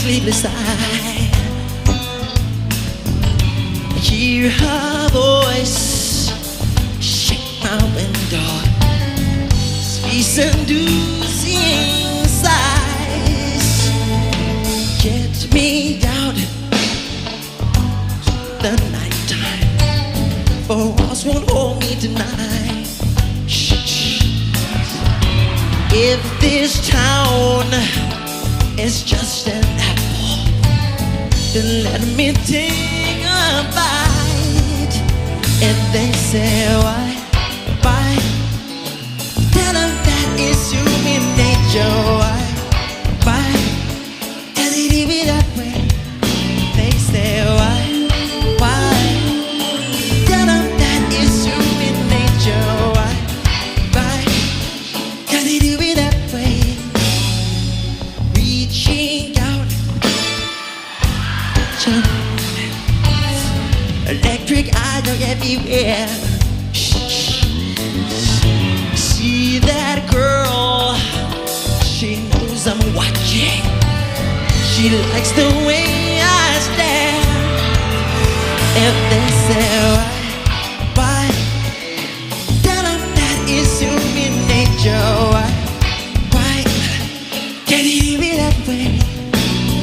sleepless eye. I hear her voice shake my window, sweet seducing sighs get me down the nighttime. For walls won't hold me tonight. Shh. If this town is just an apple, then let me take a bite. If they say why, tell them that it's human nature. Why, tell it to be that way. They say why, tell them that it's human nature. Why, tell it to be that way. Reaching out to electric eyes are everywhere. See that girl, she knows I'm watching. She likes the way I stare. If they say why, tell them that it's human nature. Why, can it be that way?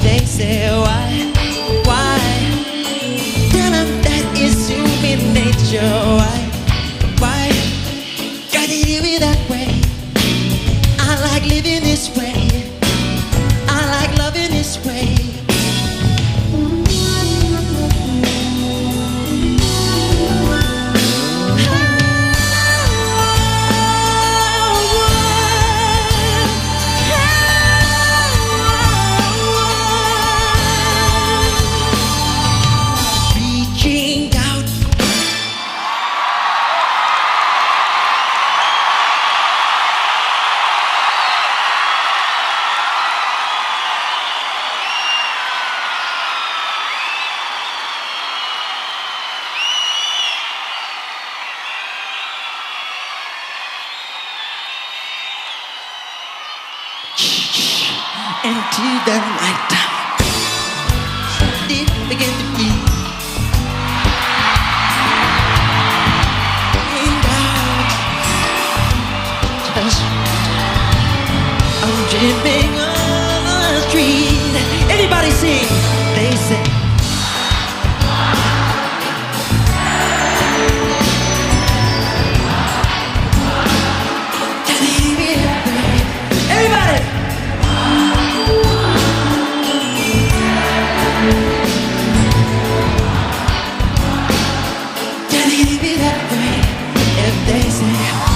They say why, tell them that it's human nature. Why, can it be that way? I like living this way. I like loving this way. Reaching out. Into the nighttime, it began to be. And out, just I'm dreaming on the street. Everybody sing. They say. Everybody. Can it be that way? If they say